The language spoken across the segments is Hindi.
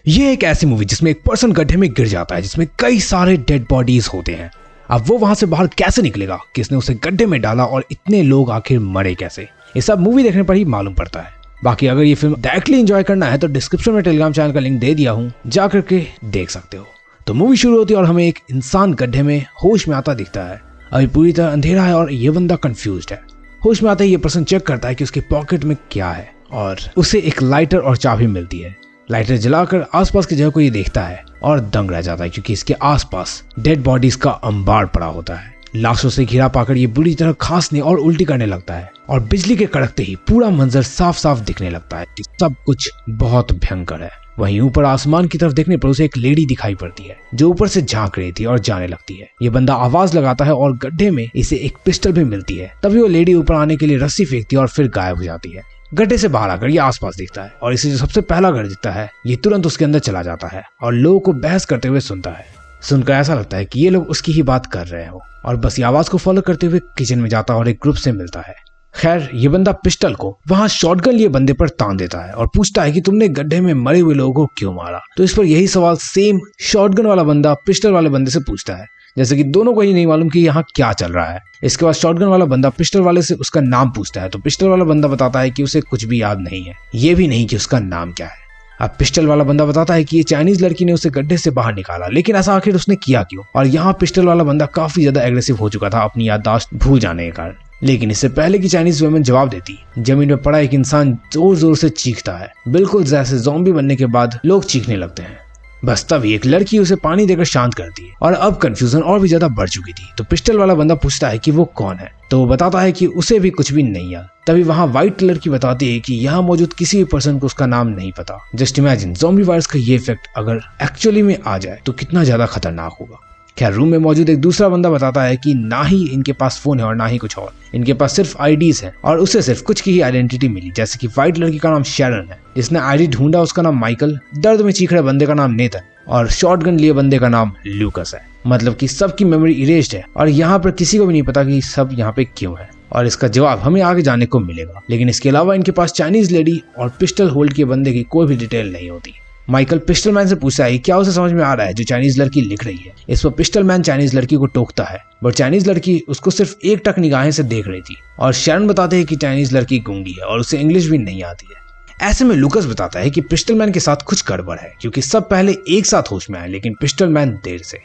ये एक ऐसी मूवी जिसमें एक पर्सन गड्ढे में गिर जाता है जिसमें कई सारे डेड बॉडीज होते हैं। अब वो वहां से बाहर कैसे निकलेगा, किसने उसे गड्ढे में डाला और इतने लोग आखिर मरे कैसे, ये सब मूवी देखने पर ही मालूम पड़ता है। बाकी अगर ये फिल्म डायरेक्टली एंजॉय करना है तो डिस्क्रिप्शन में टेलीग्राम चैनल का लिंक दे दिया हूँ, जा करके देख सकते हो। तो मूवी शुरू होती है और हमें एक इंसान गड्ढे में होश में आता दिखता है। अभी पूरी तरह अंधेरा है और ये बंदा कंफ्यूज्ड है। होश में आते ही ये पर्सन चेक करता है कि उसके पॉकेट में क्या है और उसे एक लाइटर और चाबी मिलती है। लाइटर जलाकर आसपास की जगह को ये देखता है और दंग रह जाता है क्योंकि इसके आसपास डेड बॉडीज का अंबार पड़ा होता है। लाशों से घिरा पाकर ये बुरी तरह खांसने और उल्टी करने लगता है और बिजली के कड़कते ही पूरा मंजर साफ साफ दिखने लगता है कि सब कुछ बहुत भयंकर है। वहीं ऊपर आसमान की तरफ देखने पर उसे एक लेडी दिखाई पड़ती है जो ऊपर से झांक रही थी और जाने लगती है। ये बंदा आवाज लगाता है और गड्ढे में इसे एक पिस्टल भी मिलती है। तभी वो लेडी ऊपर आने के लिए रस्सी फेंकती है और फिर गायब हो जाती है। गड्ढे से बाहर आकर ये आसपास दिखता है और इसे जो सबसे पहला घर दिखता है ये तुरंत उसके अंदर चला जाता है और लोगों को बहस करते हुए सुनता है। सुनकर ऐसा लगता है कि ये लोग उसकी ही बात कर रहे हो और बस ये आवाज को फॉलो करते हुए किचन में जाता है और एक ग्रुप से मिलता है। खैर ये बंदा पिस्टल को वहां शॉटगन लिए बंदे पर तान देता है और पूछता है कि तुमने गड्ढे में मरे हुए लोगों को क्यों मारा। तो इस पर यही सवाल सेम शॉटगन वाला बंदा पिस्टल वाले बंदे से पूछता है, जैसे कि दोनों को ही नहीं मालूम कि यहाँ क्या चल रहा है। इसके बाद शॉटगन वाला बंदा पिस्टल वाले से उसका नाम पूछता है तो पिस्टल वाला बंदा बताता है कि उसे कुछ भी याद नहीं है, ये भी नहीं कि उसका नाम क्या है। अब पिस्टल वाला बंदा बताता है कि ये चाइनीज लड़की ने उसे गड्ढे से बाहर निकाला, लेकिन ऐसा आखिर उसने किया क्यों। और यहाँ पिस्टल वाला बंदा काफी ज्यादा एग्रेसिव हो चुका था अपनी याददाश्त भूल जाने के कारण। लेकिन इससे पहले कि चाइनीज वुमेन जवाब देती, जमीन में पड़ा एक इंसान जोर जोर से चीखता है, बिल्कुल जैसे ज़ॉम्बी बनने के बाद लोग चीखने लगते हैं। बस तभी एक लड़की उसे पानी देकर शांत करती है और अब कंफ्यूजन और भी ज्यादा बढ़ चुकी थी। तो पिस्टल वाला बंदा पूछता है कि वो कौन है, तो वो बताता है कि उसे भी कुछ भी नहीं याद। तभी वहाँ व्हाइट लड़की बताती है कि यहाँ मौजूद किसी भी पर्सन को उसका नाम नहीं पता। जस्ट इमेजिन ज़ॉम्बी वायरस का ये इफेक्ट अगर एक्चुअली में आ जाए तो कितना ज्यादा खतरनाक होगा। खैर रूम में मौजूद एक दूसरा बंदा बताता है कि ना ही इनके पास फोन है और ना ही कुछ और, इनके पास सिर्फ आईडीज है और उसे सिर्फ कुछ की ही आइडेंटिटी मिली, जैसे कि व्हाइट लड़की का नाम शैरन है, जिसने आईडी ढूंढा उसका नाम माइकल, दर्द में चीख रहे बंदे का नाम नेथन और शॉटगन लिए बंदे का नाम लूकस है। मतलब कि सबकी मेमोरी इरेज्ड है और यहाँ पर किसी को भी नहीं पता कि सब यहाँ पे क्यों है और इसका जवाब हमें आगे जाने को मिलेगा। लेकिन इसके अलावा इनके पास चाइनीज लेडी और पिस्टल होल्ड के बंदे की कोई भी डिटेल नहीं होती। माइकल पिस्टल मैन से पूछता है क्या उसे समझ में आ रहा है जो चाइनीज लड़की लिख रही है। इस पर पिस्टल मैन चाइनीज लड़की को टोकता है, बट चाइनीज लड़की उसको सिर्फ एक टक निगाहें से देख रही थी। और शरण बताते हैं कि चाइनीज लड़की गूंगी है और उसे इंग्लिश भी नहीं आती है। ऐसे में लूकस बताता है कि पिस्टल मैन के साथ कुछ गड़बड़ है क्योंकि सब पहले एक साथ होश में आए लेकिन पिस्टल मैन देर से।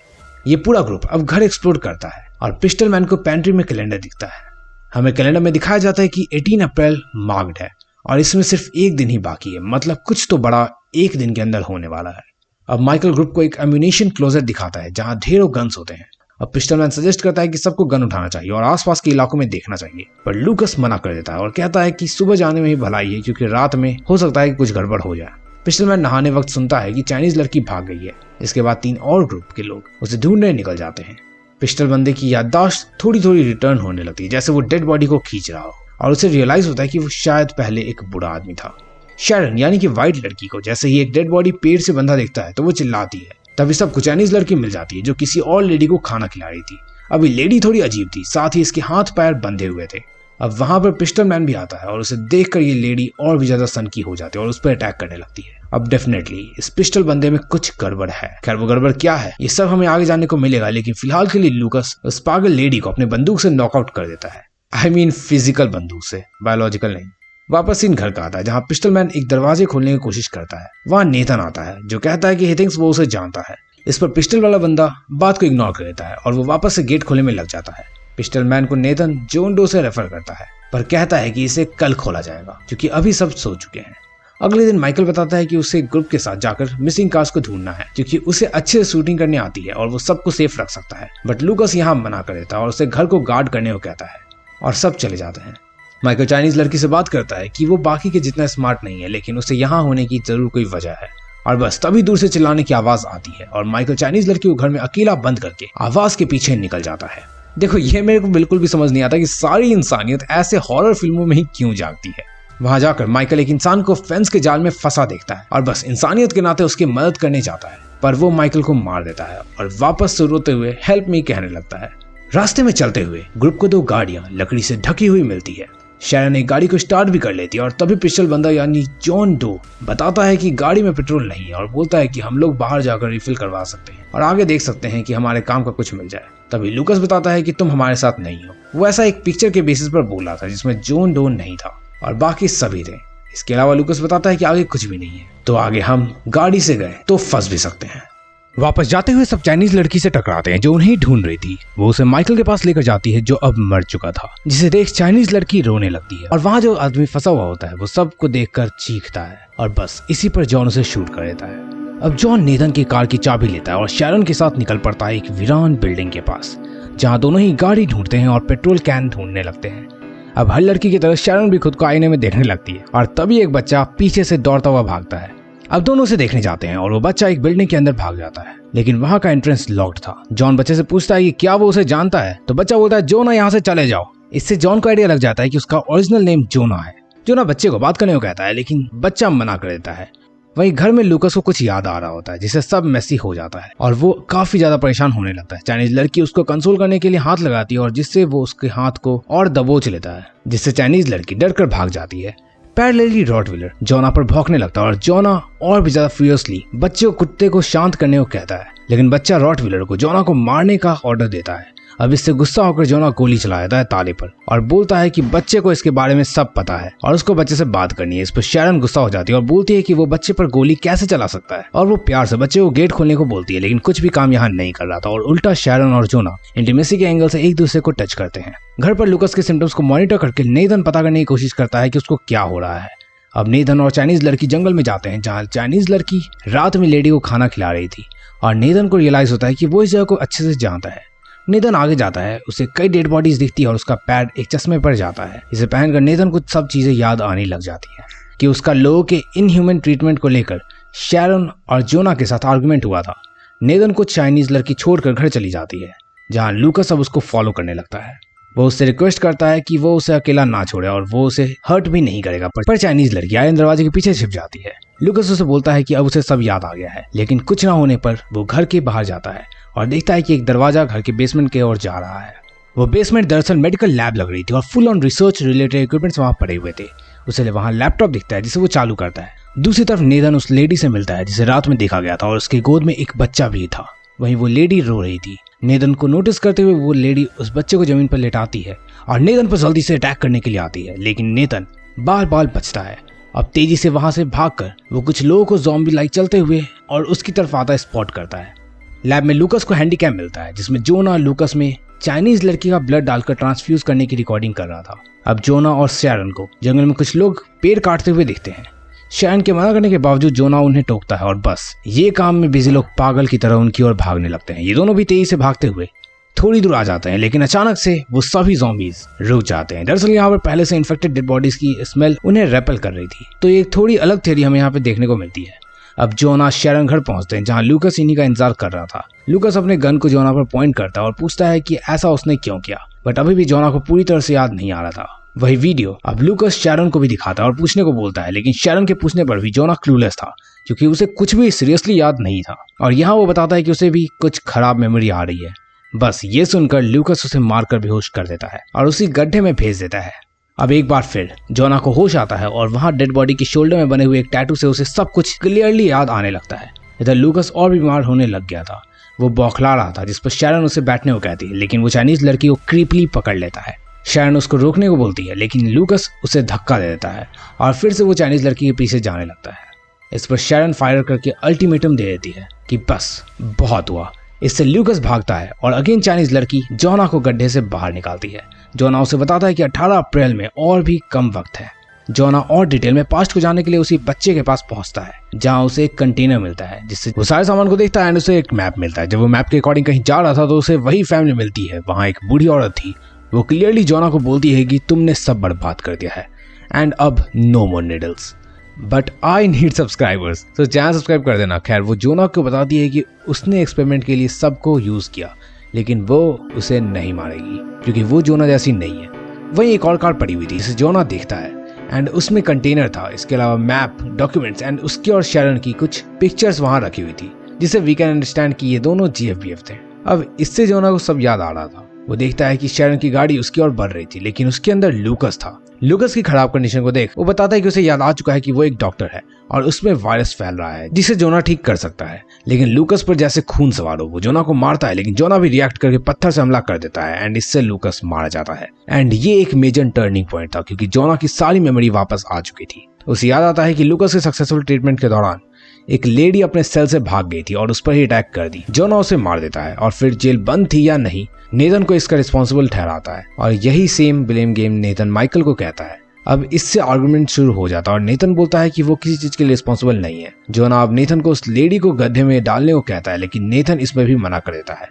ये पूरा ग्रुप अब घर एक्सप्लोर करता है और पिस्टल मैन को पेंट्री में कैलेंडर दिखता है। हमें कैलेंडर में दिखाया जाता है कि 18 अप्रैल मार्क्ड है और इसमें सिर्फ एक दिन ही बाकी है, मतलब कुछ तो बड़ा एक दिन के अंदर होने वाला है। अब माइकल ग्रुप को एक एम्यूनेशन क्लोजेट दिखाता है जहां ढेरों गन्स होते हैं। अब पिस्टल मैन सजेस्ट करता है कि सबको गन उठाना चाहिए और आसपास के इलाकों में देखना चाहिए, पर लूकस मना कर देता है और कहता है कि सुबह जाने में ही भलाई है क्योंकि रात में हो सकता है कि कुछ गड़बड़ हो जाए। पिस्टल मैन नहाने वक्त सुनता है कि चाइनीज लड़की भाग गई है। इसके बाद 3 और ग्रुप के लोग उसे ढूंढने निकल जाते हैं। पिस्टल बंदे की याददाश्त थोड़ी थोड़ी रिटर्न होने लगती है, जैसे वो डेड बॉडी को खींच रहा हो और उसे रियलाइज होता है कि वो शायद पहले एक बूढ़ा आदमी था। शैरन यानी कि व्हाइट लड़की को जैसे ही एक डेड बॉडी पेड़ से बंधा देखता है तो वो चिल्लाती है। तभी सबको चाइनीज लड़की मिल जाती है जो किसी और लेडी को खाना खिला रही थी। अभी लेडी थोड़ी अजीब थी, साथ ही इसके हाथ पैर बंधे हुए थे। अब वहां पर पिस्टल मैन भी आता है और उसे देखकर ये लेडी और भी ज्यादा सनकी हो जाती है और उस पर अटैक करने लगती है। अब डेफिनेटली इस पिस्टल बंदे में कुछ गड़बड़ है। खैर वो गड़बड़ क्या है ये सब हमें आगे जानने को मिलेगा, लेकिन फिलहाल के लिए लूकस उस पागल लेडी को अपने बंदूक से नॉकआउट कर देता है। आई मीन फिजिकल बंदूक से, बायोलॉजिकल नहीं। वापस सीन घर का आता है जहां पिस्टल मैन एक दरवाजे खोलने की कोशिश करता है। वहां नेथन आता है जो कहता है कि ही थिंक्स वो उसे जानता है। इस पर पिस्टल वाला बंदा बात को इग्नोर कर देता है और वो वापस से गेट खोलने में लग जाता है। पिस्टल मैन को नेथन जॉन डो से रेफर करता है पर कहता है कि इसे कल खोला जाएगा क्योंकि अभी सब सो चुके हैं। अगले दिन माइकल बताता है कि उसे ग्रुप के साथ जाकर मिसिंग कार्स को ढूंढना है क्योंकि उसे अच्छे से शूटिंग करने आती है और वो सबको सेफ रख सकता है। बट लूकस यहाँ मना कर देता है और उसे घर को गार्ड करने को कहता है और सब चले जाते हैं। माइकल चाइनीज लड़की से बात करता है कि वो बाकी के जितना स्मार्ट नहीं है लेकिन उसे यहाँ होने की जरूर कोई वजह है। और बस तभी दूर से चिल्लाने की आवाज आती है और माइकल चाइनीज लड़की को घर में अकेला बंद करके आवाज के पीछे निकल जाता है। देखो ये मेरे को बिल्कुल भी समझ नहीं आता कि सारी इंसानियत ऐसे हॉरर फिल्मों में ही क्यों जागती है। वहां जाकर माइकल एक इंसान को फेंस के जाल में फंसा देखता है और बस इंसानियत के नाते उसकी मदद करने जाता है, पर वो माइकल को मार देता है और वापस से रोते हुए हेल्प मी कहने लगता है। रास्ते में चलते हुए ग्रुप को 2 गाड़ियां लकड़ी से ढकी हुई मिलती है। शैरन एक गाड़ी को स्टार्ट भी कर लेती है और तभी पिस्टल बंदा यानी जॉन डो बताता है कि गाड़ी में पेट्रोल नहीं है और बोलता है कि हम लोग बाहर जाकर रिफिल करवा सकते हैं और आगे देख सकते हैं कि हमारे काम का कुछ मिल जाए। तभी लूकस बताता है कि तुम हमारे साथ नहीं हो। वो ऐसा एक पिक्चर के बेसिस पर बोला था जिसमें जॉन डो नहीं था और बाकी सभी थे। इसके अलावा लूकस बताता है कि आगे कुछ भी नहीं है, तो आगे हम गाड़ी से गए तो फंस भी सकते हैं। वापस जाते हुए सब चाइनीज लड़की से टकराते हैं जो उन्हें ढूंढ रही थी। वो उसे माइकल के पास लेकर जाती है जो अब मर चुका था, जिसे देख चाइनीज लड़की रोने लगती है और वहाँ जो आदमी फंसा हुआ होता है वो सबको देखकर चीखता है और बस इसी पर जॉन उसे शूट कर देता है। अब जॉन नेथन की कार की चाबी लेता है और शैरन के साथ निकल पड़ता है एक वीरान बिल्डिंग के पास, जहाँ दोनों ही गाड़ी ढूंढते हैं और पेट्रोल कैन ढूंढने लगते हैं। अब हर लड़की की तरह शैरन भी खुद को आईने में देखने लगती है और तभी एक बच्चा पीछे से दौड़ता हुआ भागता है। अब दोनों उसे देखने जाते हैं और वो बच्चा एक बिल्डिंग के अंदर भाग जाता है, लेकिन वहाँ का एंट्रेंस लॉक्ड था। जॉन बच्चे से पूछता है कि क्या वो उसे जानता है, तो बच्चा बोलता है जोना यहाँ से चले जाओ। इससे जॉन को आइडिया लग जाता है कि उसका ओरिजिनल नेम जोना है। जोना बच्चे को बात करने को कहता है लेकिन बच्चा मना कर देता है। वहीं घर में लूकस को कुछ याद आ रहा होता है जिससे सब मेसी हो जाता है और वो काफी ज्यादा परेशान होने लगता है। चाइनीज लड़की उसको कंसोल करने के लिए हाथ लगाती है और जिससे वो उसके हाथ को और दबोच लेता है, जिससे चाइनीज लड़की डर कर भाग जाती है। पैरेलली रॉटविलर जोना पर भौंकने लगता है और जोना और भी ज्यादा फ्यूरियसली बच्चे को कुत्ते को शांत करने को कहता है, लेकिन बच्चा रॉटविलर को जोना को मारने का ऑर्डर देता है। अब इससे गुस्सा होकर जोना गोली चला देता है ताले पर और बोलता है कि बच्चे को इसके बारे में सब पता है और उसको बच्चे से बात करनी है। इस पर शैरन गुस्सा हो जाती है और बोलती है कि वो बच्चे पर गोली कैसे चला सकता है और वो प्यार से बच्चे को गेट खोलने को बोलती है, लेकिन कुछ भी काम यहाँ नहीं कर रहा था और उल्टा शैरन और जोना इंटीमेसी के एंगल से एक दूसरे को टच करते हैं। घर पर लूकस के सिम्टम्स को मॉनिटर करके नेथन पता करने की कोशिश करता है कि उसको क्या हो रहा है। अब नेथन और चाइनीज लड़की जंगल में जाते हैं जहाँ चाइनीज लड़की रात में लेडी को खाना खिला रही थी और नेथन को रियलाइज होता है कि वो इस जगह को अच्छे से जानता है। नेथन आगे जाता है, उसे कई डेड बॉडीज दिखती है और उसका पैड एक चश्मे पर जाता है। इसे पहनकर नेथन को सब चीजें याद आने लग जाती है कि उसका लोगों के इनह्यूमन ट्रीटमेंट को लेकर शैरन और जोना के साथ आर्गुमेंट हुआ था। नेथन को चाइनीज लड़की छोड़कर घर चली जाती है जहाँ लूकस अब उसको फॉलो करने लगता है। वो उससे रिक्वेस्ट करता है कि वो उसे अकेला ना छोड़े और वो उसे हर्ट भी नहीं करेगा, पर चाइनीज लड़की आयरन दरवाजे के पीछे छिप जाती है। लूकस उसे बोलता है कि अब उसे सब याद आ गया है, लेकिन कुछ ना होने पर वो घर के बाहर जाता है और देखता है कि एक दरवाजा घर के बेसमेंट की ओर जा रहा है। वो बेसमेंट दरअसल मेडिकल लैब लग रही थी और full on research related equipments वहाँ पड़े हुए थे। उसे वहाँ लैपटॉप दिखता है जिसे वो चालू करता है। दूसरी तरफ नेथन उस लेडी से मिलता है जिसे रात में देखा गया था और उसकी गोद में एक बच्चा भी था। वहीं वो लेडी रो रही थी। नेथन को नोटिस करते हुए वो लेडी उस बच्चे को जमीन पर लेटाती है और नेथन पर जल्दी से अटैक करने के लिए आती है, लेकिन नेथन बार बार बचता है। अब तेजी से वहां से भागकर वो कुछ लोगों को ज़ॉम्बी लाइक चलते हुए और उसकी तरफ आता स्पॉट करता है। लैब में लूकस को हैंडीकैप मिलता है जिसमें जोना लूकस में चाइनीज लड़की का ब्लड डालकर ट्रांसफ्यूज करने की रिकॉर्डिंग कर रहा था। अब जोना और शैरन को जंगल में कुछ लोग पेड़ काटते हुए दिखते हैं। शैरन के मना करने के बावजूद जोना उन्हें टोकता है और बस ये काम में बिजी लोग पागल की तरह उनकी ओर भागने लगते हैं। ये दोनों भी तेजी से भागते हुए थोड़ी दूर आ जाते हैं, लेकिन अचानक से वो सभी ज़ॉम्बीज रुक जाते हैं। दरअसल यहाँ पर पहले से इन्फेक्टेड डेड बॉडीज की स्मेल उन्हें रेपल कर रही थी, तो एक थोड़ी अलग थ्योरी हमें यहाँ पे देखने को मिलती है। अब जोना शैरन घर पहुंचते हैं जहाँ लूकस इन्हीं का इंतजार कर रहा था। लूकस अपने गन को जोना पर पॉइंट करता है और पूछता है कि ऐसा उसने क्यों किया, बट अभी भी जोना को पूरी तरह से याद नहीं आ रहा था। वही वीडियो अब लूकस शैरन को भी दिखाता है और पूछने को बोलता है, लेकिन शैरन के पूछने पर भी जोना क्लूलेस था क्योंकि उसे कुछ भी सीरियसली याद नहीं था। और यहाँ वो बताता है कि उसे भी कुछ खराब मेमोरी आ रही है। बस ये सुनकर लूकस उसे मारकर बेहोश कर देता है और उसी गड्ढे में भेज देता है। अब एक बार फिर जोना को होश आता है और वहाँ डेड बॉडी के शोल्डर में बने हुए एक टैटू से उसे सब कुछ क्लियरली याद आने लगता है। इधर लूकस और बीमार होने लग गया था। वो बौखला रहा था, जिस पर शैरन उसे बैठने को कहती है, लेकिन वो चाइनीज लड़की को क्रीपली पकड़ लेता है। शैरन उसको रोकने को बोलती है, लेकिन लूकस उसे धक्का दे देता है और फिर से वो चाइनीज लड़की के पीछे जाने लगता है। इस पर शैरन फायर करके अल्टीमेटम दे देती है कि बस बहुत हुआ। इससे लूकस भागता है और अगेन चाइनीज लड़की जोना को गड्ढे से बाहर निकालती है। जोना उसे बताता है कि 18 अप्रैल में और भी कम वक्त है। जोना और डिटेल में पास्ट को जानने के लिए उसी बच्चे के पास पहुंचता है जहां उसे एक कंटेनर मिलता है जिससे वो सारे सामान को देखता है एंड उसे एक मैप मिलता है। जब वो मैप के अकॉर्डिंग कहीं जा रहा था तो उसे वही फैमिली मिलती है। वहां एक बूढ़ी औरत थी। वो क्लियरली जोना को बोलती है कि तुमने सब बर्बाद कर दिया है एंड अब no more needles, but I need subscribers, तो चैनल सब्सक्राइब कर देना। खैर वो जोना को बताती है कि उसने एक्सपेरिमेंट के लिए सबको यूज किया, लेकिन वो उसे नहीं मारेगी क्योंकि वो जोना जैसी नहीं है। वहीं एक और कार्ड पड़ी हुई थी जिसे जोना देखता है एंड उसमें कंटेनर था। इसके अलावा मैप, डॉक्यूमेंट्स एंड उसकी और शैरन की कुछ पिक्चर्स वहां रखी हुई थी, जिससे वी कैन अंडरस्टैंड कि ये दोनों GFBF थे। अब इससे जोना को सब याद आ रहा था वो देखता है कि शैरन की गाड़ी उसकी ओर बढ़ रही थी, लेकिन उसके अंदर लूकस था। लूकस की खराब कंडीशन को देख वो बताता है कि उसे याद आ चुका है कि वो एक डॉक्टर है और उसमें वायरस फैल रहा है जिसे जोना ठीक कर सकता है। लेकिन लूकस पर जैसे खून सवार हो, वो जोना को मारता है, लेकिन जोना भी रिएक्ट करके पत्थर से हमला कर देता है एंड इससे लूकस मारा जाता है। एंड ये एक मेजर टर्निंग पॉइंट था क्योंकि जोना की सारी मेमोरी वापस आ चुकी थी। उसे याद आता है कि लूकस के सक्सेसफुल ट्रीटमेंट के दौरान एक लेडी अपने सेल से भाग गई थी और उस पर ही अटैक कर दी। जोना उसे मार देता है और फिर जेल बंद थी या नहीं, नेथन को इसका रिस्पॉन्सिबल ठहराता है और यही same blame game Nathan Michael को कहता है। अब इससे आर्गुमेंट शुरू हो जाता है और नेथन बोलता है कि वो किसी चीज के लिए रिस्पॉन्सिबल नहीं है। जोना अब नेथन को उस लेडी को गड्ढे में डालने को कहता है, लेकिन नेथन इसमें भी मना कर देता है।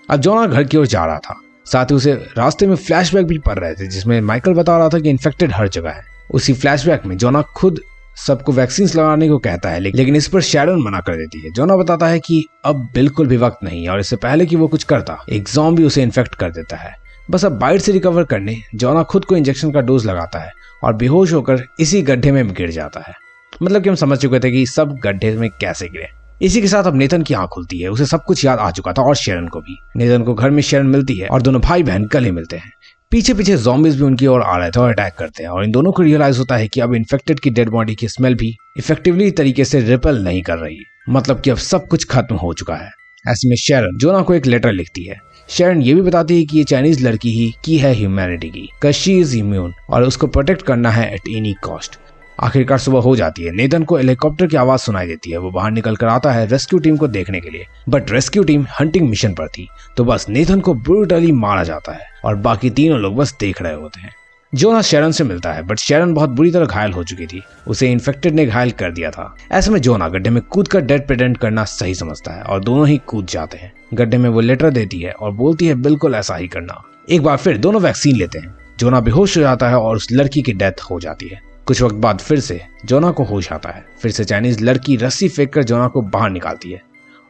अब जोना घर की ओर जा रहा था, साथ ही उसे रास्ते में फ्लैशबैक भी पड़ रहे थे जिसमें माइकल बता रहा था कि इन्फेक्टेड हर जगह है। उसी फ्लैशबैक में जोना खुद सबको वैक्सीन लगाने को कहता है, लेकिन इस पर शैरन मना कर देती है। जोना बताता है कि अब बिल्कुल भी वक्त नहीं है और इससे पहले कि वो कुछ करता, एक ज़ॉम्बी उसे इन्फेक्ट कर देता है। बस अब बाइट से रिकवर करने जोना खुद को इंजेक्शन का डोज लगाता है और बेहोश होकर इसी गड्ढे में गिर जाता है। मतलब कि हम समझ चुके थे कि सब गड्ढे में कैसे गिरे। इसी के साथ अब नेथन की आंख खुलती है, उसे सब कुछ याद आ चुका था और शैरन को भी। नेथन को घर में शैरन मिलती है और दोनों भाई बहन गले मिलते हैं। पीछे पीछे ज़ॉम्बीज भी उनकी ओर आ रहे थे और अटैक करते हैं और इन दोनों को रियलाइज होता है कि अब इन्फेक्टेड की डेड बॉडी की स्मेल भी इफेक्टिवली तरीके से रिपेल नहीं कर रही, मतलब कि अब सब कुछ खत्म हो चुका है। ऐसे में शैरन जोना को एक लेटर लिखती है। शैरन ये भी बताती है कि ये चाइनीज लड़की ही की है ह्यूमैनिटी की, cause she is immune और उसको प्रोटेक्ट करना है एट एनी कॉस्ट। आखिरकार सुबह हो जाती है। नेथन को हेलीकॉप्टर की आवाज सुनाई देती है। वो बाहर निकल कर आता है रेस्क्यू टीम को देखने के लिए, but rescue team hunting mission पर थी, तो बस नेथन को ब्रूटली मारा जाता है और बाकी तीनों लोग बस देख रहे होते हैं। जोना शैरन से मिलता है, बट शैरन बहुत बुरी तरह घायल हो चुकी थी, उसे इन्फेक्टेड ने घायल कर दिया था। ऐसे में जोना गड्ढे में कूद कर डेड प्रेटेंड करना सही समझता है और दोनों ही कूद जाते हैं। गड्ढे में वो लेटर देती है और बोलती है बिल्कुल ऐसा ही करना। एक बार फिर दोनों वैक्सीन लेते हैं। जोना बेहोश हो जाता है और उस लड़की की डेथ हो जाती है। कुछ वक्त बाद फिर से जोना को होश आता है। फिर से चाइनीज लड़की रस्सी फेंक कर जोना को बाहर निकालती है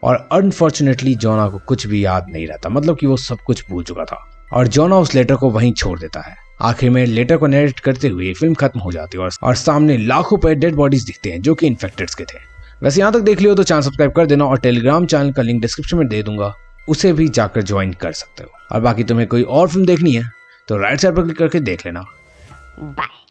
और अनफॉर्चुनेटली जोना को कुछ भी याद नहीं रहता, मतलब कि वो सब कुछ भूल चुका था और जोना उस लेटर को वहीं छोड़ देता है। आखिर में लेटर को नरेट करते हुए फिल्म खत्म हो जाती है और सामने लाखों पे डेड बॉडीज दिखते हैं जो कि इन्फेक्टेड्स के थे। वैसे यहाँ तक देख लियो तो चैनल सब्सक्राइब कर देना और टेलीग्राम चैनल का लिंक डिस्क्रिप्शन में दे दूंगा, उसे भी जाकर ज्वाइन कर सकते हो। और बाकी तुम्हें कोई और फिल्म देखनी है तो राइट साइड पर क्लिक करके देख लेना। बाय।